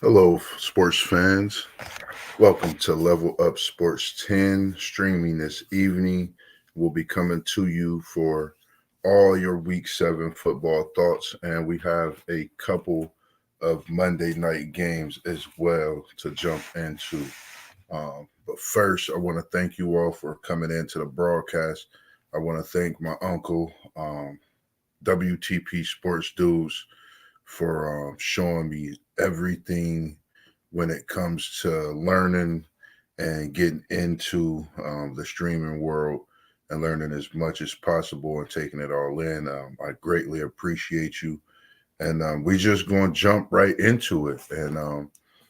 Hello, sports fans. Welcome to Level Up Sports 10, streaming this evening. We'll be coming to you for all your Week 7 football thoughts, and we have a couple of Monday night games as well to jump into. But first, I want to thank you all for coming into the broadcast. I want to thank my uncle, WTP Sports Dudes, for showing me everything when it comes to learning and getting into the streaming world and learning as much as possible and taking it all in. I greatly appreciate you. And we just going to jump right into it. And,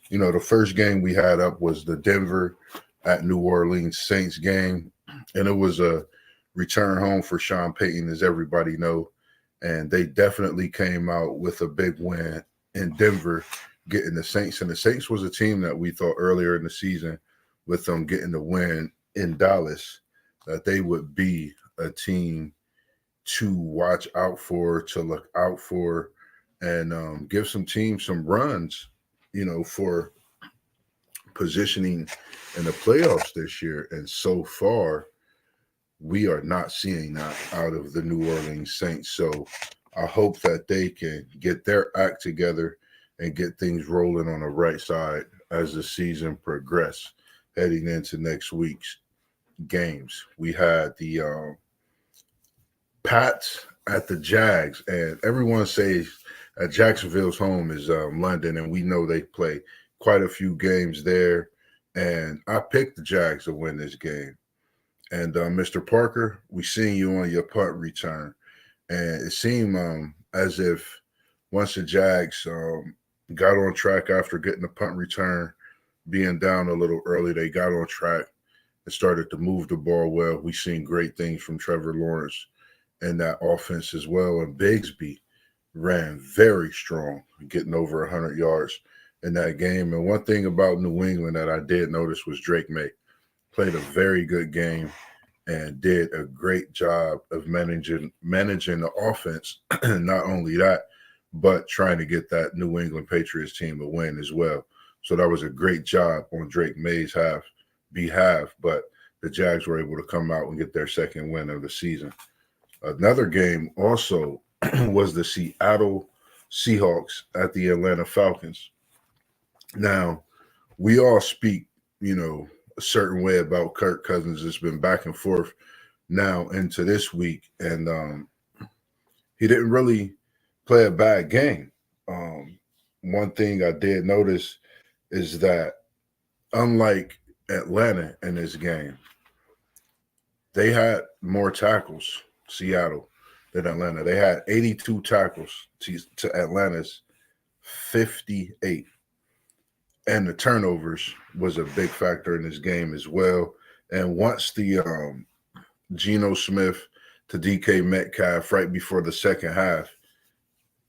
the first game we had up was the Denver at New Orleans Saints game. And it was a return home for Sean Payton, as everybody know. And they definitely came out with a big win in Denver, getting the Saints. And the Saints was a team that we thought earlier in the season, with them getting the win in Dallas, that they would be a team to watch out for, to look out for, and give some teams some runs, for positioning in the playoffs this year. And so far, we are not seeing that out of the New Orleans Saints. So I hope that they can get their act together and get things rolling on the right side as the season progresses heading into next week's games. We had the Pats at the Jags, and everyone says Jacksonville's home is London, and we know they play quite a few games there. And I picked the Jags to win this game. And Mr. Parker, we seen you on your punt return, and it seemed as if once the Jags got on track after getting the punt return, being down a little early, they got on track and started to move the ball well. We seen great things from Trevor Lawrence and that offense as well. And Bigsby ran very strong, getting over 100 yards in that game. And one thing about New England that I did notice was Drake May played a very good game and did a great job of managing the offense. Not only that, but trying to get that New England Patriots team a win as well. So that was a great job on Drake May's behalf. But the Jags were able to come out and get their second win of the season. Another game also was the Seattle Seahawks at the Atlanta Falcons. Now, we all speak, a certain way about Kirk Cousins. It's been back and forth now into this week, and he didn't really play a bad game. One thing I did notice is that, unlike Atlanta in this game, they had more tackles, Seattle, than Atlanta. They had 82 tackles to Atlanta's 58. And the turnovers was a big factor in this game as well. And once the Geno Smith to DK Metcalf right before the second half,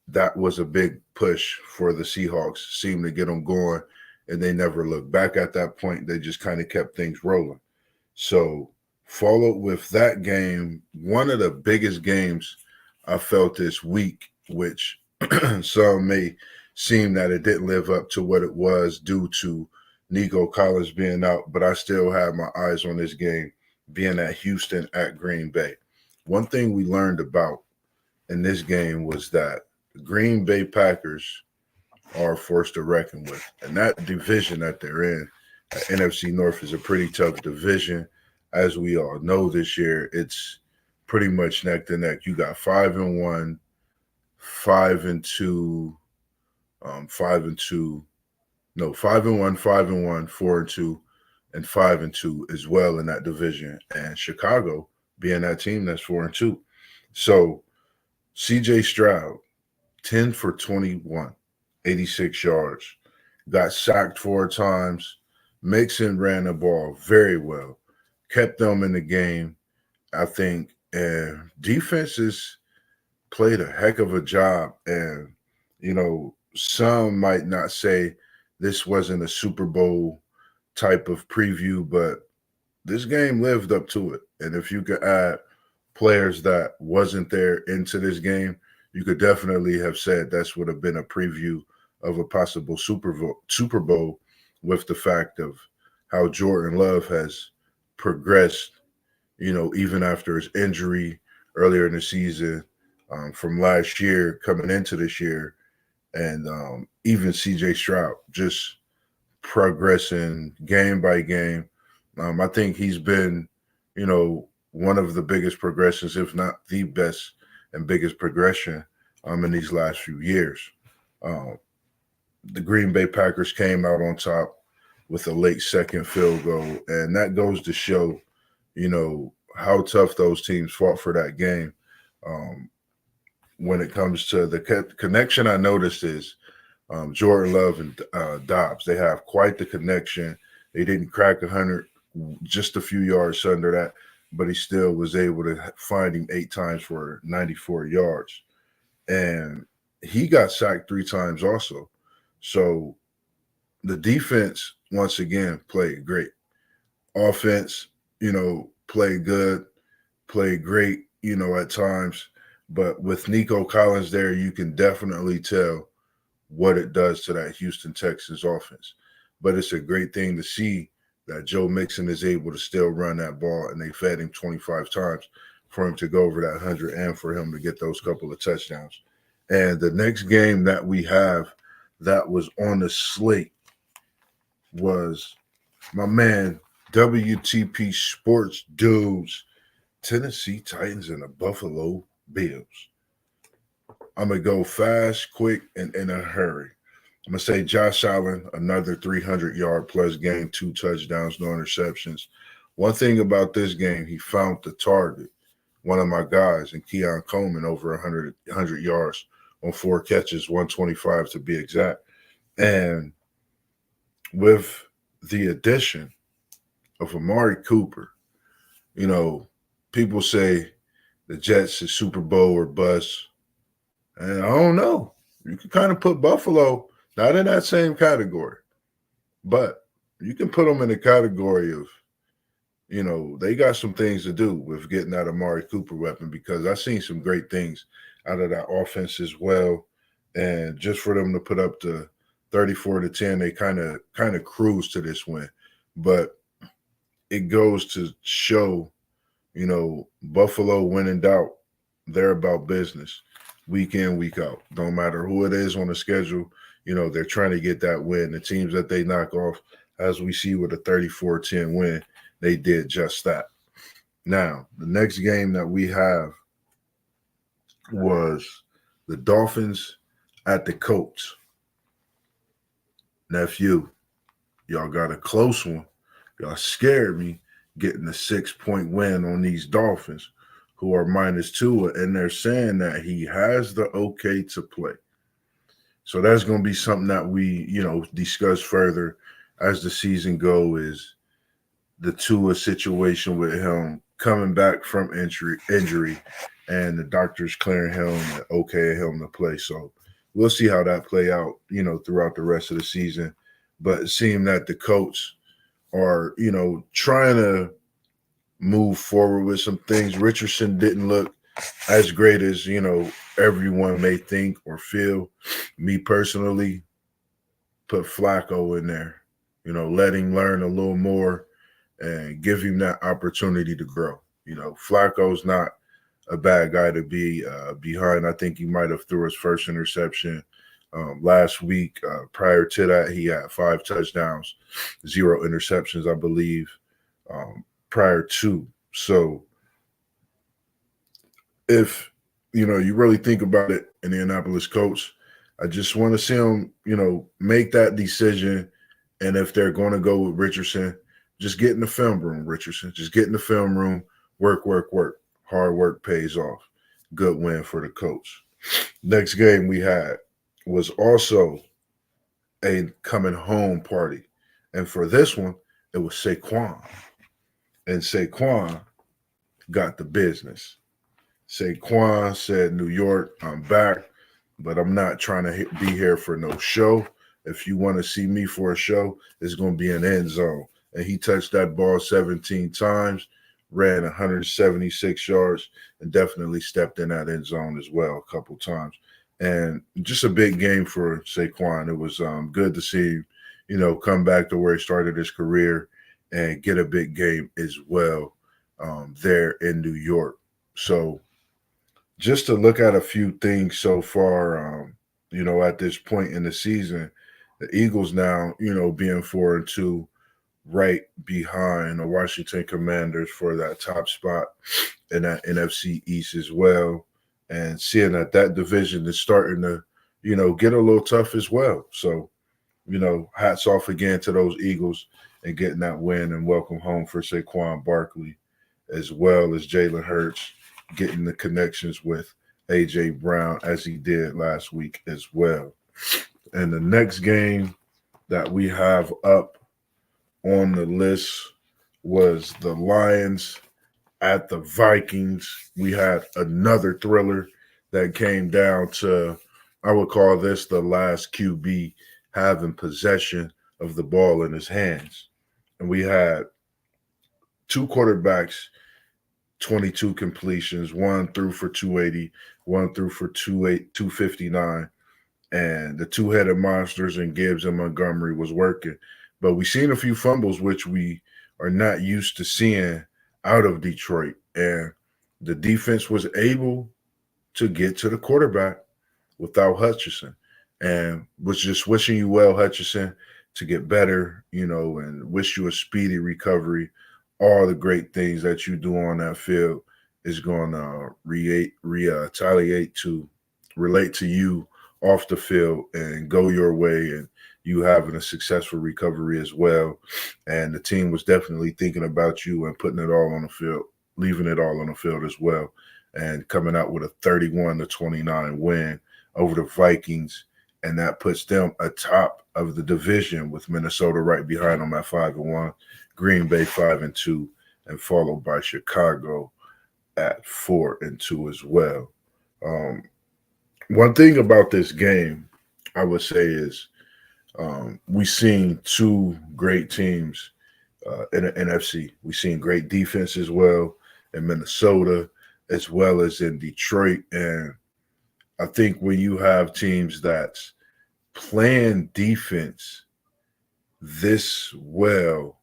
that was a big push for the Seahawks. Seemed to get them going, and they never looked back at that point. They just kind of kept things rolling. So, followed with that game, one of the biggest games I felt this week, which some may seem that it didn't live up to what it was due to Nico Collins being out, but I still have my eyes on this game being at Houston at Green Bay. One thing we learned about in this game was that the Green Bay Packers are a force to reckon with. And that division that they're in, NFC North, is a pretty tough division. As we all know this year, it's pretty much neck to neck. You got 5-1, 5-2, 5-2, no, 5-1, 5-1, 4-2, and 5-2 as well in that division. And Chicago being that team that's 4-2. So CJ Stroud, 10 for 21, 86 yards, got sacked 4 times. Mixon ran the ball very well, kept them in the game, I think. And defenses played a heck of a job. And, some might not say this wasn't a Super Bowl type of preview, but this game lived up to it. And if you could add players that wasn't there into this game, you could definitely have said this would have been a preview of a possible Super Bowl with the fact of how Jordan Love has progressed, even after his injury earlier in the season, from last year coming into this year, and even CJ Stroud just progressing game by game. I think he's been, one of the biggest progressions, if not the best and biggest progression in these last few years. Um, the Green Bay Packers came out on top with a late second field goal, and that goes to show, how tough those teams fought for that game. Um, when it comes to the connection, I noticed is Jordan Love and Dobbs. They have quite the connection. They didn't crack 100, just a few yards under that, but he still was able to find him 8 times for 94 yards. And he got sacked 3 times also. So the defense, once again, played great. Offense, played good, played great, at times. But with Nico Collins there, you can definitely tell what it does to that Houston Texans offense. But it's a great thing to see that Joe Mixon is able to still run that ball, and they fed him 25 times for him to go over that 100 and for him to get those couple of touchdowns. And the next game that we have that was on the slate was my man WTP Sports Dudes, Tennessee Titans and the Buffalo Bills. I'm going to go fast, quick, and in a hurry. I'm going to say Josh Allen, another 300-yard plus game, 2 touchdowns, no interceptions. One thing about this game, he found the target. One of my guys, and Keon Coleman, over 100 yards on 4 catches, 125 to be exact. And with the addition of Amari Cooper, people say the Jets is Super Bowl or bust. And I don't know. You can kind of put Buffalo not in that same category, but you can put them in the category of, they got some things to do with getting that Amari Cooper weapon, because I've seen some great things out of that offense as well. And just for them to put up the 34-10, they kind of cruise to this win. But it goes to show, Buffalo, when in doubt, they're about business. Week in, week out. Don't matter who it is on the schedule, they're trying to get that win. The teams that they knock off, as we see with a 34-10 win, they did just that. Now, the next game that we have was the Dolphins at the Colts. Nephew, y'all got a close one. Y'all scared me getting a 6-point win on these Dolphins, who are -2, and they're saying that he has the okay to play. So that's going to be something that we, discuss further as the season goes, is the Tua situation with him coming back from injury, and the doctors clearing him and okay him to play. So we'll see how that play out, throughout the rest of the season. But it seemed that the Colts are, trying to move forward with some things. Richardson didn't look as great as, everyone may think or feel. Me personally, put Flacco in there, let him learn a little more and give him that opportunity to grow. Flacco's not a bad guy to be behind. I think he might have threw his first interception last week. Prior to that, he had 5 touchdowns, 0 interceptions, I believe, prior to. So if, you really think about it, Indianapolis Colts, I just want to see them, make that decision. And if they're going to go with Richardson, just get in the film room, Richardson. Just get in the film room, work. Hard work pays off. Good win for the Colts. Next game we had was also a coming home party. And for this one, it was Saquon. And Saquon got the business. Saquon said, New York, I'm back, but I'm not trying to be here for no show. If you want to see me for a show, it's going to be an end zone. And he touched that ball 17 times, ran 176 yards, and definitely stepped in that end zone as well a couple times. and just a big game for Saquon. It was good to see him, come back to where he started his career and get a big game as well there in New York. So just to look at a few things so far, at this point in the season, the Eagles now, being 4-2, right behind the Washington Commanders for that top spot in that NFC East as well. And seeing that division is starting to, get a little tough as well. So, hats off again to those Eagles and getting that win, and welcome home for Saquon Barkley, as well as Jalen Hurts getting the connections with A.J. Brown as he did last week as well. And the next game that we have up on the list was the Lions at the Vikings. We had another thriller that came down to, I would call this the last QB having possession of the ball in his hands. And we had two quarterbacks, 22 completions, one threw for 280, one threw for 259. And the two-headed monsters in Gibbs and Montgomery was working. But we seen a few fumbles, which we are not used to seeing out of Detroit. And the defense was able to get to the quarterback without Hutchinson. And was just wishing you well, Hutchinson, to get better, and wish you a speedy recovery. All the great things that you do on that field is going to retaliate to relate to you off the field and go your way, and you having a successful recovery as well. And the team was definitely thinking about you and putting it all on the field, leaving it all on the field as well, and coming out with a 31-29 win over the Vikings. And that puts them atop of the division with Minnesota right behind them at 5-1, Green Bay 5-2, and followed by Chicago at 4-2 as well. One thing about this game, I would say, is we've seen two great teams in the NFC. We've seen great defense as well in Minnesota as well as in Detroit. And I think when you have teams that's playing defense this well,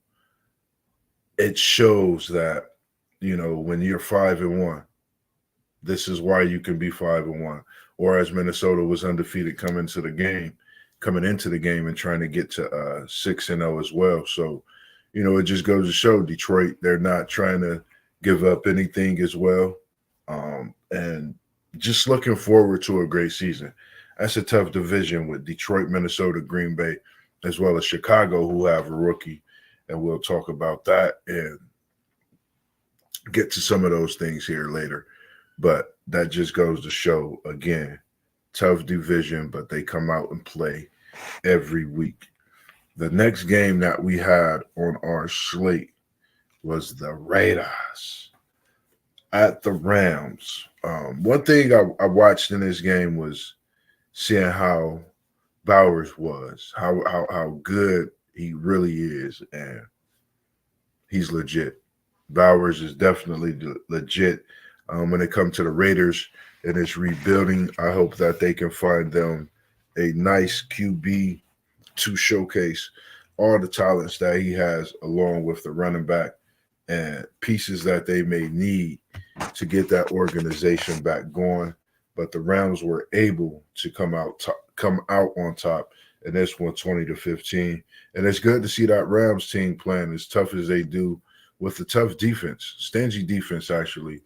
it shows that, when you're 5-1, this is why you can be 5-1. Whereas Minnesota was undefeated coming into the game and trying to get to 6-0 as well. So, it just goes to show Detroit, they're not trying to give up anything as well. And just looking forward to a great season. That's a tough division with Detroit, Minnesota, Green Bay, as well as Chicago, who have a rookie. And we'll talk about that and get to some of those things here later. But that just goes to show, again, tough division, but they come out and play every week. The next game that we had on our slate was the Raiders at the Rams. One thing I watched in this game was seeing how Bowers was, how good he really is, and he's legit. Bowers is definitely legit. When it comes to the Raiders and its rebuilding, I hope that they can find them a nice QB to showcase all the talents that he has, along with the running back and pieces that they may need to get that organization back going. But the Rams were able to come out on top in this one, 20-15. And it's good to see that Rams team playing as tough as they do with the tough defense, stingy defense actually,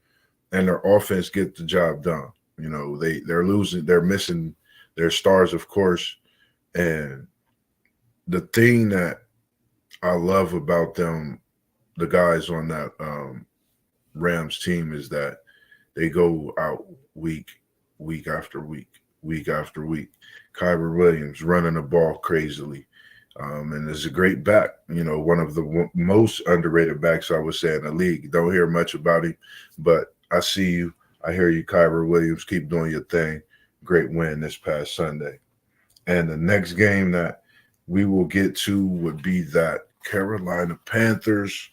and their offense get the job done. They're missing their stars, of course. And the thing that I love about them, the guys on that Rams team, is that they go out week after week after week. Kyren Williams running the ball crazily. And is a great back, one of the most underrated backs, I would say, in the league. Don't hear much about him, but I see you. I hear you, Kyren Williams. Keep doing your thing. Great win this past Sunday. And the next game that we will get to would be that Carolina Panthers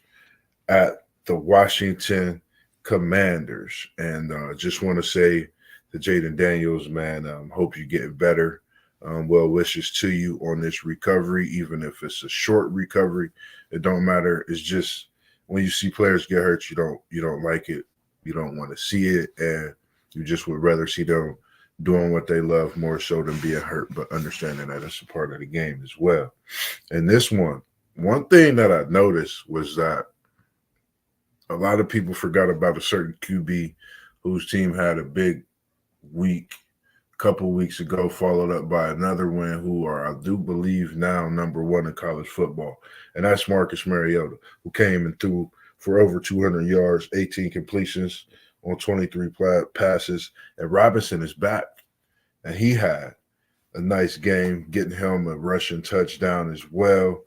at the Washington Commanders. And just want to say to Jaden Daniels, man. Hope you get better. Well wishes to you on this recovery, even if it's a short recovery. It don't matter. It's just when you see players get hurt, you don't like it. You don't want to see it, and you just would rather see them doing what they love more so than being hurt. But understanding that it's a part of the game as well. And this one thing that I noticed was that a lot of people forgot about a certain QB whose team had a big week a couple weeks ago, followed up by another win, who are, I do believe, now number one in college football. And that's Marcus Mariota, who came and threw for over 200 yards, 18 completions on 23 passes. And Robinson is back. And he had a nice game, getting him a rushing touchdown as well.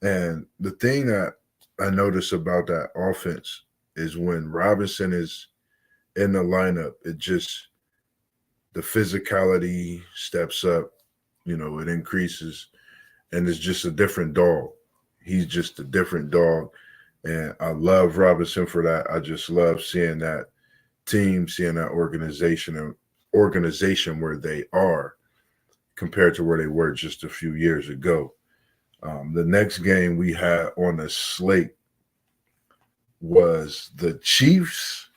And the thing that I notice about that offense is when Robinson is in the lineup, it just the physicality steps up, it increases, and it's just a different dog. He's just a different dog. And I love Robinson for that. I just love seeing that team, seeing that organization where they are compared to where they were just a few years ago. The next game we had on the slate was the Chiefs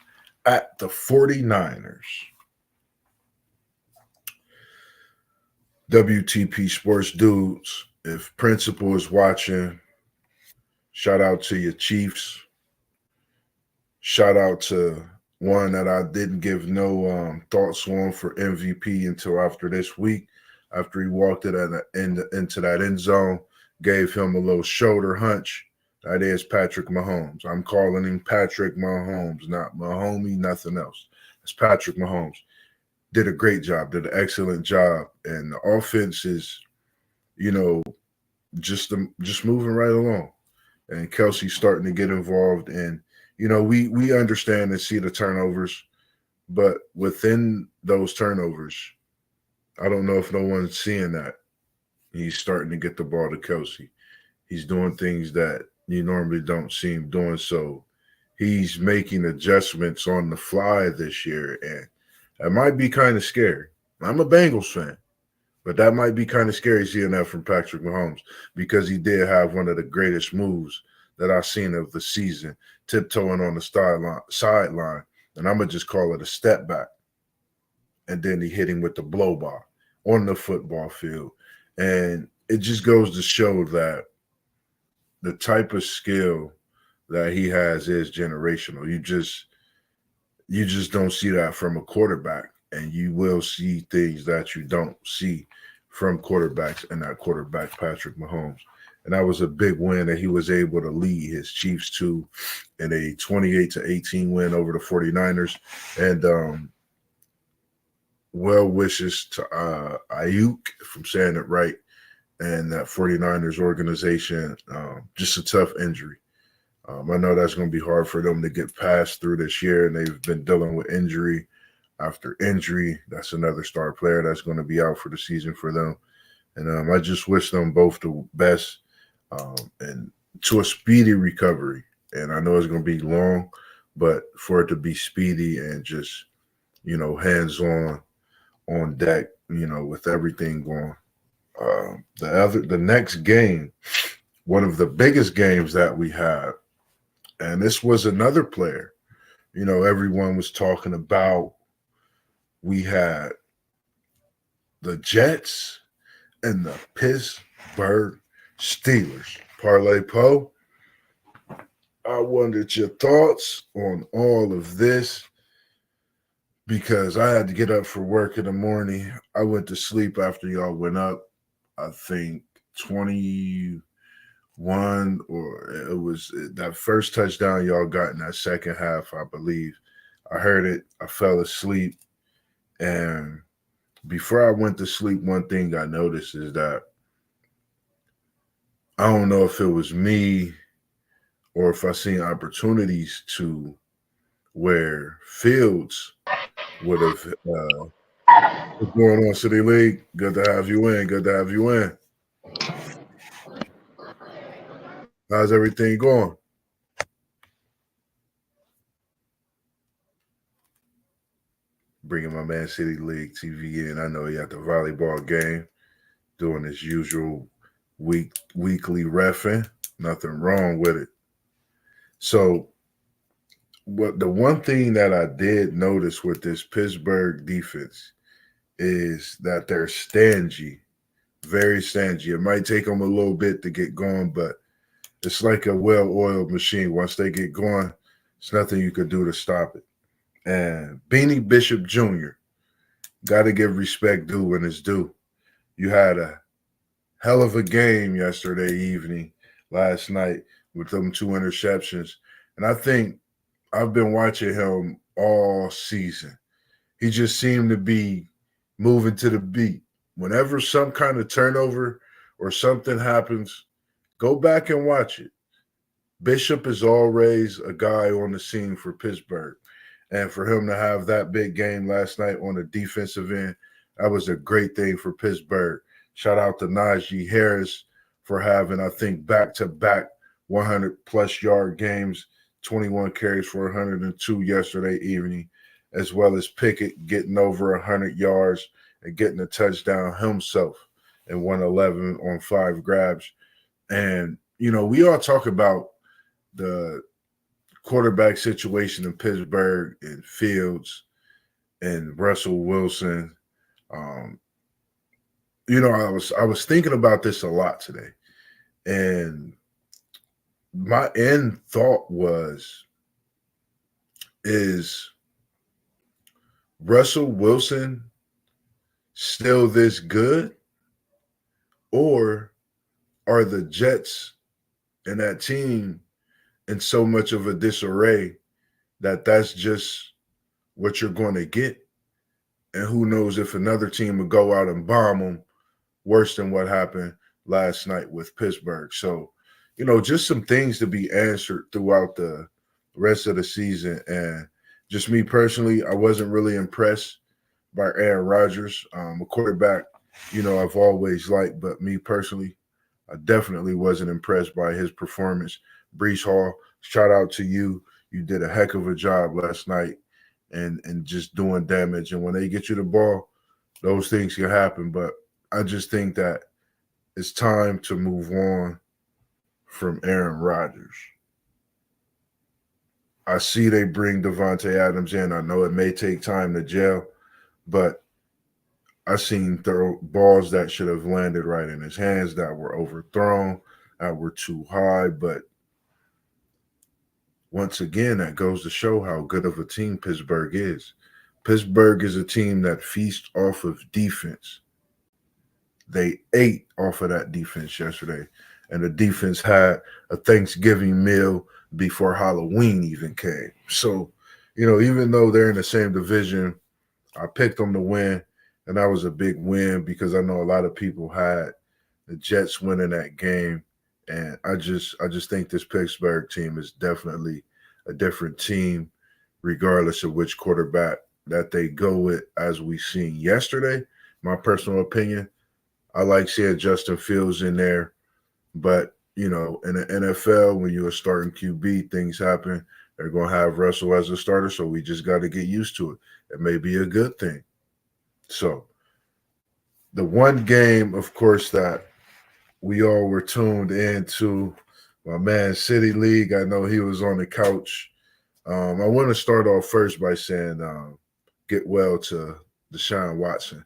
at the 49ers. WTP Sports dudes, if Principal is watching, shout out to your Chiefs. Shout out to one that I didn't give no thoughts on for MVP until after this week, after he walked it into that end zone, gave him a little shoulder hunch. That is Patrick Mahomes. I'm calling him Patrick Mahomes, not Mahomie, nothing else. It's Patrick Mahomes. Did a great job, did an excellent job. And the offense is, just moving right along. And Kelsey's starting to get involved. And, we understand and see the turnovers, but within those turnovers, I don't know if no one's seeing that. He's starting to get the ball to Kelsey. He's doing things that you normally don't see him doing. So he's making adjustments on the fly this year. And that might be kind of scary. I'm a Bengals fan, but that might be kind of scary seeing that from Patrick Mahomes, because he did have one of the greatest moves that I've seen of the season, tiptoeing on the sideline. And I'm going to just call it a step back. And then he hit him with the blow by on the football field. And it just goes to show that the type of skill that he has is generational. You just don't see that from a quarterback, and you will see things that you don't see from quarterbacks, and that quarterback, Patrick Mahomes. And that was a big win that he was able to lead his Chiefs to in a 28-18 win over the 49ers. And well wishes to Ayuk, if I'm saying it right, and that 49ers organization. Just a tough injury. I know that's going to be hard for them to get past through this year, and they've been dealing with injury after injury. That's another star player that's going to be out for the season for them. And I just wish them both the best and to a speedy recovery. And I know it's going to be long, but for it to be speedy and just, hands-on on deck, with everything going. The next game, one of the biggest games that we had, and this was another player, everyone was talking about. We had the Jets and the Pittsburgh Steelers. Parlay Poe, I wondered your thoughts on all of this, because I had to get up for work in the morning. I went to sleep after y'all went up, I think 21, or it was that first touchdown y'all got in that second half, I believe. I heard it. I fell asleep. And before I went to sleep, one thing I noticed is that I don't know if it was me or if I seen opportunities to where Fields would have what's going on, City League? Good to have you in. Good to have you in. How's everything going? Bringing my Man City League TV in. I know he at the volleyball game doing his usual weekly reffing. Nothing wrong with it. So, what the one thing that I did notice with this Pittsburgh defense is that they're stingy, very stingy. It might take them a little bit to get going, but it's like a well-oiled machine. Once they get going, there's nothing you could do to stop it. And Beanie Bishop Jr. got to give respect due when it's due. You had a hell of a game yesterday evening, last night, with them 2 interceptions. And I think I've been watching him all season. He just seemed to be moving to the beat. Whenever some kind of turnover or something happens, go back and watch it. Bishop is always a guy on the scene for Pittsburgh. And for him to have that big game last night on the defensive end, that was a great thing for Pittsburgh. Shout out to Najee Harris for having, I think, back-to-back 100-plus yard games, 21 carries for 102 yesterday evening, as well as Pickett getting over 100 yards and getting a touchdown himself in 111 on 5 grabs. And, we all talk about the quarterback situation in Pittsburgh and Fields and Russell Wilson. I was thinking about this a lot today, and my end thought was, is Russell Wilson still this good, or are the Jets and that team in so much of a disarray that that's just what you're going to get? And who knows if another team would go out and bomb them worse than what happened last night with Pittsburgh. So, just some things to be answered throughout the rest of the season. And just me personally, I wasn't really impressed by Aaron Rodgers, a quarterback, I've always liked, but me personally, I definitely wasn't impressed by his performance. Breece Hall, shout out to you. You did a heck of a job last night and just doing damage. And when they get you the ball, those things can happen. But I just think that it's time to move on from Aaron Rodgers. I see they bring Devontae Adams in. I know it may take time to gel, but I seen throw balls that should have landed right in his hands that were overthrown, that were too high. But once again, that goes to show how good of a team Pittsburgh is. Pittsburgh is a team that feasts off of defense. They ate off of that defense yesterday, and the defense had a Thanksgiving meal before Halloween even came. So, even though they're in the same division, I picked them to win, and that was a big win because I know a lot of people had the Jets winning that game. And I just think this Pittsburgh team is definitely a different team, regardless of which quarterback that they go with. As we seen yesterday, my personal opinion, I like seeing Justin Fields in there. But, in the NFL, when you're a starting QB, things happen. They're going to have Russell as a starter, so we just got to get used to it. It may be a good thing. So the one game, of course, that we all were tuned into, my Man City League. I know he was on the couch. I want to start off first by saying get well to Deshaun Watson.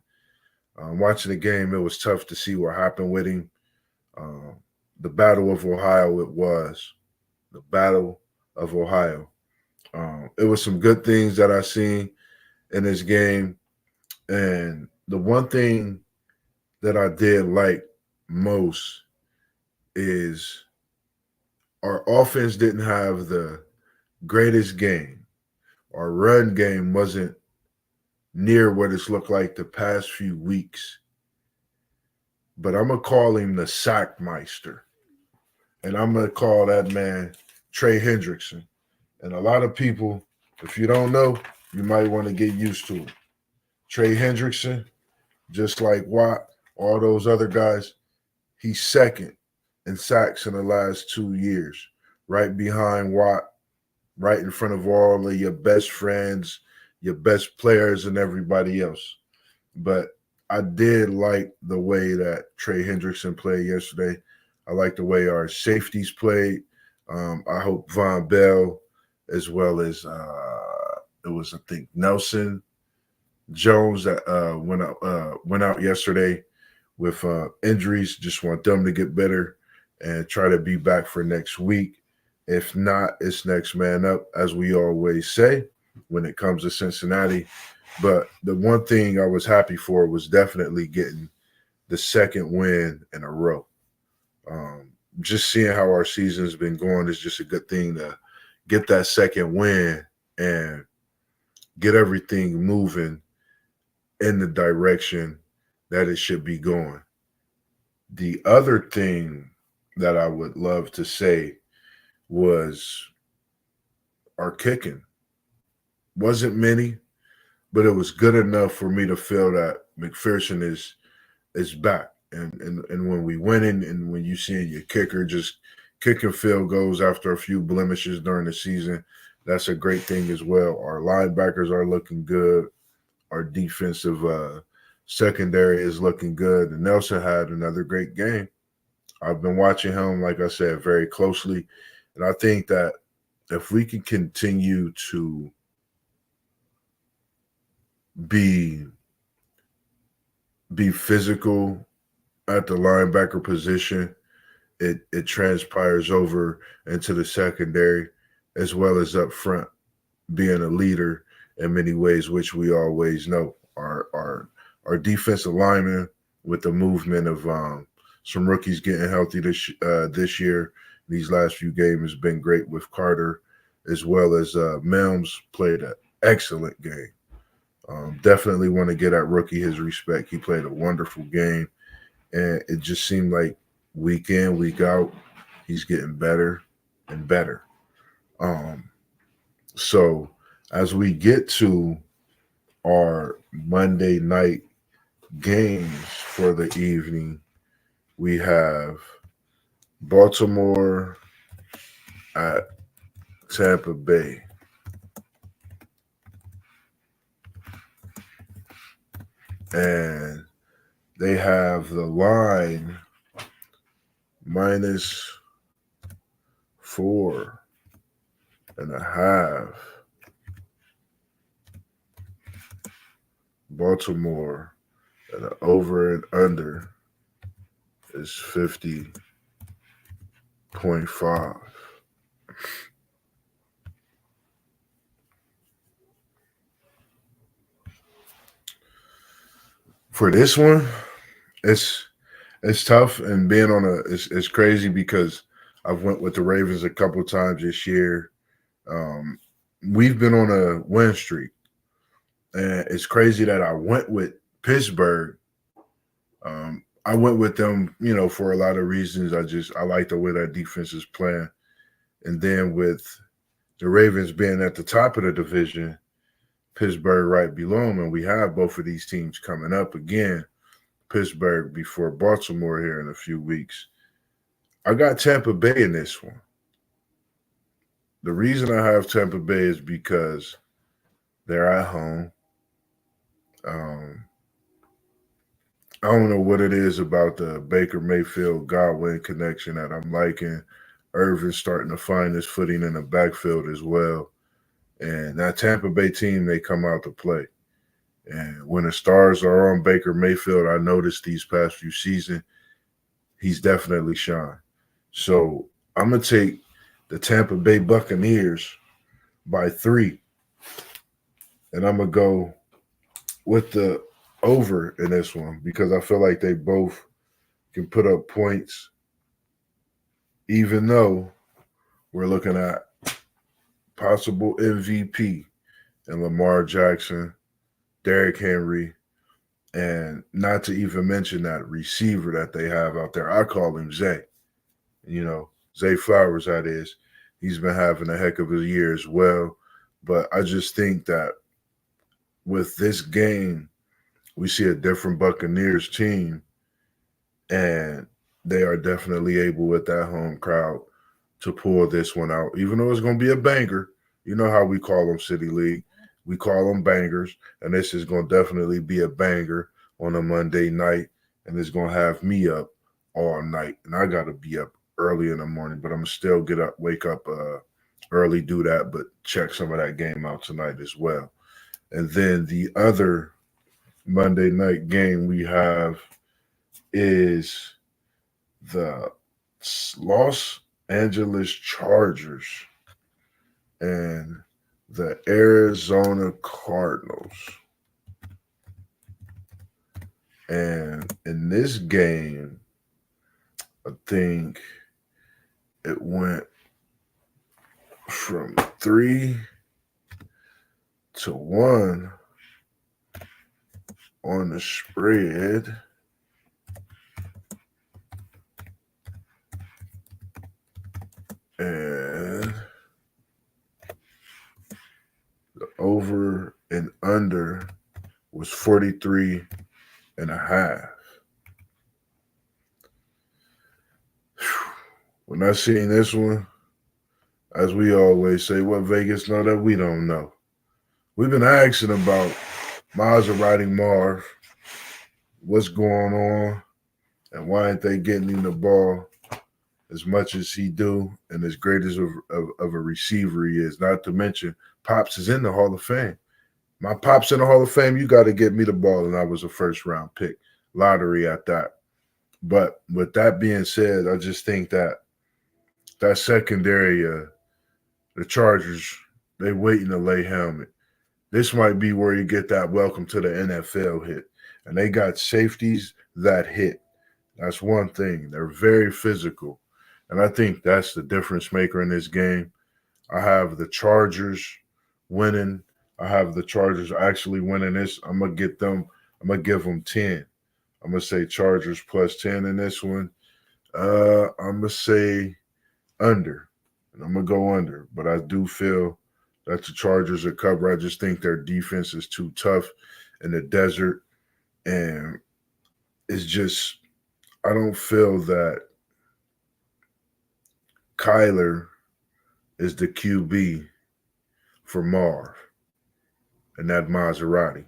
Watching the game, it was tough to see what happened with him. The Battle of Ohio, it was. The Battle of Ohio. It was some good things that I seen in this game. And the one thing that I did like most is our offense didn't have the greatest game. Our run game wasn't near what it's looked like the past few weeks. But I'm going to call him the Sackmeister. And I'm going to call that man Trey Hendrickson. And a lot of people, if you don't know, you might want to get used to it. Trey Hendrickson, just like Watt, all those other guys, he's second in sacks in the last 2 years, right behind Watt, right in front of all of your best friends, your best players and everybody else. But I did like the way that Trey Hendrickson played yesterday. I like the way our safeties played. I hope Von Bell, as well as it was I think Nelson Jones that went out yesterday with injuries. Just want them to get better and try to be back for next week. If not, it's next man up, as we always say when it comes to Cincinnati. But the one thing I was happy for was definitely getting the second win in a row. Just seeing how our season's been going is just a good thing to get that second win and get everything moving in the direction that it should be going. The other thing that I would love to say was our kicking. Wasn't many, but it was good enough for me to feel that McPherson is back. And when we win in and when you see your kicker just kicking field goals after a few blemishes during the season, that's a great thing as well. Our linebackers are looking good. Our defensive secondary is looking good. And Nelson had another great game. I've been watching him, like I said, very closely. And I think that if we can continue to be physical at the linebacker position, it transpires over into the secondary as well as up front, being a leader in many ways, which we always know. Our defensive linemen with the movement of some rookies getting healthy this year, these last few games has been great with Carter, as well as Melms played an excellent game. Definitely want to get that rookie his respect. He played a wonderful game, and it just seemed like week in, week out, he's getting better and better. So as we get to our Monday night games for the evening, we have Baltimore at Tampa Bay. And they have the line -4.5. Baltimore and the over and under is 50.5. For this one, it's tough, and being on it's crazy because I've went with the Ravens a couple of times this year. We've been on a win streak, and it's crazy that I went with Pittsburgh. I went with them, for a lot of reasons. I like the way that defense is playing, and then with the Ravens being at the top of the division, Pittsburgh right below them, and we have both of these teams coming up again. Pittsburgh before Baltimore here in a few weeks. I got Tampa Bay in this one. The reason I have Tampa Bay is because they're at home. I don't know what it is about the Baker Mayfield Godwin connection that I'm liking. Irvin's starting to find his footing in the backfield as well. And that Tampa Bay team, they come out to play. And when the stars are on Baker Mayfield, I noticed these past few seasons, he's definitely shined. So I'm going to take the Tampa Bay Buccaneers by 3. And I'm going to go with the over in this one because I feel like they both can put up points, even though we're looking at possible MVP and Lamar Jackson, Derrick Henry, and not to even mention that receiver that they have out there. I call him Zay. Zay Flowers, that is. He's been having a heck of a year as well. But I just think that with this game, we see a different Buccaneers team, and they are definitely able with that home crowd to pull this one out, even though it's going to be a banger. You know how we call them City League. We call them bangers, and this is going to definitely be a banger on a Monday night, and it's going to have me up all night. And I got to be up early in the morning, but I'm going to still wake up early, do that, but check some of that game out tonight as well. And then the other Monday night game we have is the Los Angeles Chargers and the Arizona Cardinals. And in this game, I think it went from 3-1 on the spread. And the over and under was 43.5. When I seen this one, as we always say, what Vegas know that we don't know. We've been asking about Maserati Marv, what's going on, and why ain't they getting him the ball as much as he do, and as great as of a receiver he is. Not to mention, Pops is in the Hall of Fame. My Pops in the Hall of Fame, you got to get me the ball, and I was a first-round pick. Lottery at that. But with that being said, I just think that secondary, the Chargers, they waiting to lay helmet. This might be where you get that welcome to the NFL hit. And they got safeties that hit. That's one thing. They're very physical. And I think that's the difference maker in this game. I have the Chargers winning. I have the Chargers actually winning this. I'm going to give them 10. I'm going to say Chargers plus 10 in this one. I'm going to say under. And I'm going to go under. But I do feel that the Chargers are covered. I just think their defense is too tough in the desert. And it's just, I don't feel that Kyler is the QB for Marv and that Maserati.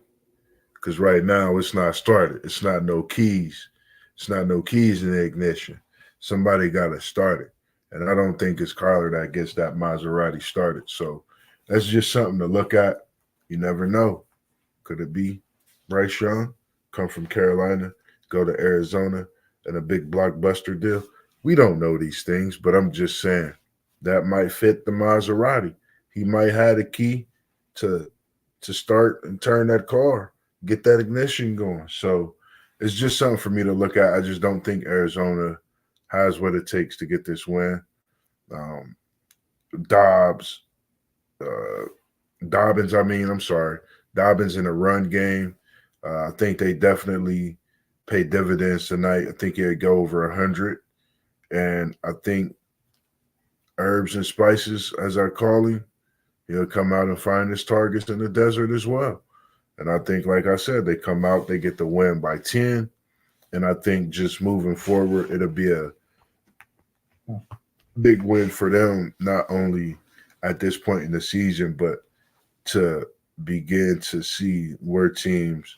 Because right now it's not started. It's not no keys. It's not no keys in the ignition. Somebody got to start it. And I don't think it's Kyler that gets that Maserati started. So that's just something to look at. You never know. Could it be Bryce Young, come from Carolina, go to Arizona, and a big blockbuster deal? We don't know these things, but I'm just saying that might fit the Maserati. He might have the key to start and turn that car, get that ignition going. So it's just something for me to look at. I just don't think Arizona has what it takes to get this win. Dobbins in a run game. I think they definitely pay dividends tonight. I think he'll go over 100. And I think Herbs and Spices, as I call him, he'll come out and find his targets in the desert as well. And I think, like I said, they come out, they get the win by 10. And I think just moving forward, it'll be a big win for them, not only at this point in the season, but to begin to see where teams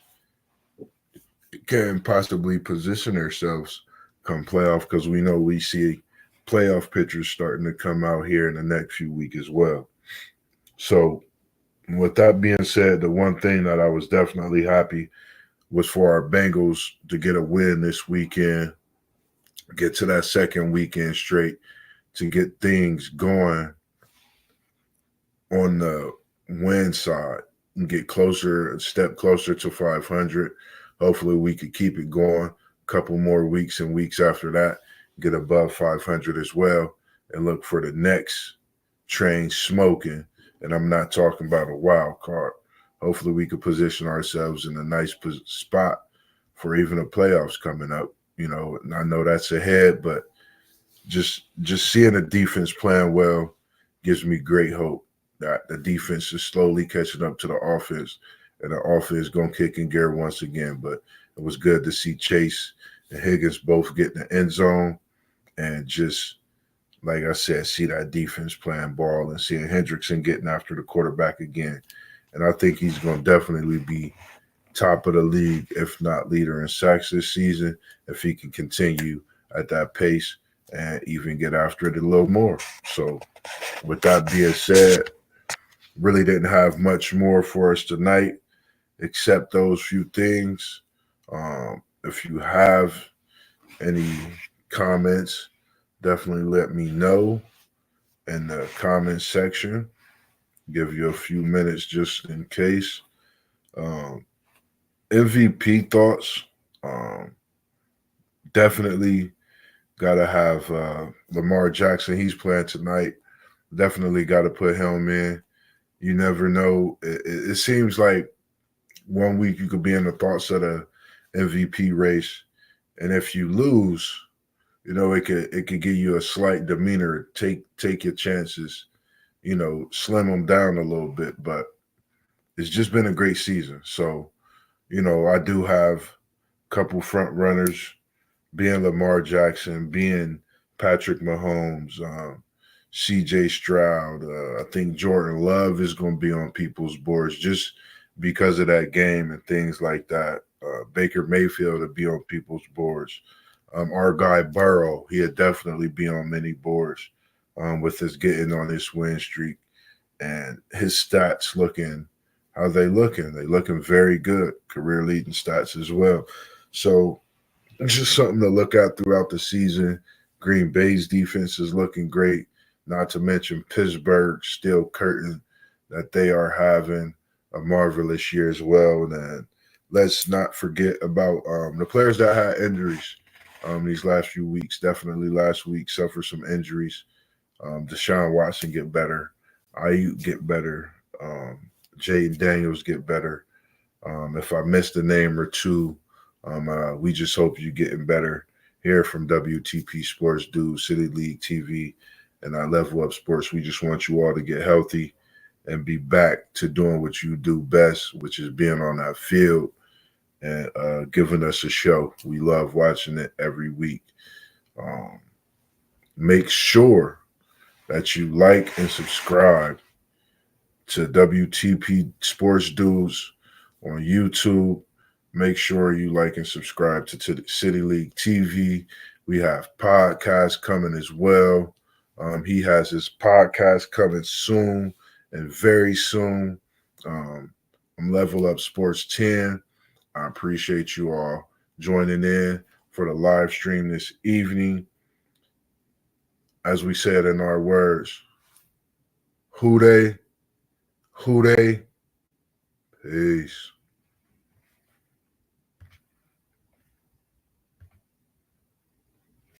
can possibly position themselves come playoff, because we know we see playoff pitchers starting to come out here in the next few weeks as well. So with that being said, the one thing that I was definitely happy was for our Bengals to get a win this weekend, get to that second weekend straight, to get things going on the win side and get closer, a step closer to 500. Hopefully we could keep it going a couple more weeks and weeks after that, get above 500 as well, and look for the next train smoking. And I'm not talking about a wild card. Hopefully we could position ourselves in a nice spot for even the playoffs coming up. You know, and I know that's ahead, but just seeing the defense playing well gives me great hope that the defense is slowly catching up to the offense, and the offense going to kick in gear once again. But it was good to see Chase and Higgins both get in the end zone, and just, like I said, see that defense playing ball and seeing Hendrickson getting after the quarterback again. and I think he's going to definitely be top of the league, if not leader in sacks this season, if he can continue at that pace and even get after it a little more. So, with that being said, really didn't have much more for us tonight except those few things. If you have any comments, definitely let me know in the comment section. Give you a few minutes just in case. Um, MVP thoughts. Um, Definitely got to have Lamar Jackson. He's playing tonight. Definitely got to put him in. You never know. It seems like one week you could be in the thoughts of the MVP race, and if you lose, it could give you a slight demeanor. Take your chances. Slim them down a little bit. But it's just been a great season. So I do have a couple front runners, being Lamar Jackson, being Patrick Mahomes, C.J. Stroud. I think Jordan Love is going to be on people's boards just because of that game and things like that. Baker Mayfield to be on people's boards. Our guy Burrow, he'd definitely be on many boards with his getting on this win streak and his stats looking how they looking. They looking very good, career leading stats as well. So it's just something to look at throughout the season. Green Bay's defense is looking great. Not to mention Pittsburgh still curtain that they are having a marvelous year as well. And let's not forget about the players that had injuries these last few weeks. Definitely last week suffered some injuries. Deshaun Watson get better. Ayuk get better. Um, Jaden Daniels get better. If I missed a name or two, we just hope you're getting better here from WTP Sports Dude, City League TV, and I Level Up Sports. We just want you all to get healthy and be back to doing what you do best, which is being on that field and giving us a show. We love watching it every week. Um, Make sure that you like and subscribe to WTP Sports Dudes on YouTube. Make sure you like and subscribe to City League TV. We have podcasts coming as well. He has his podcast coming soon and very soon. I'm Level Up Sports 10. I appreciate you all joining in for the live stream this evening. As we said in our words, who they, peace.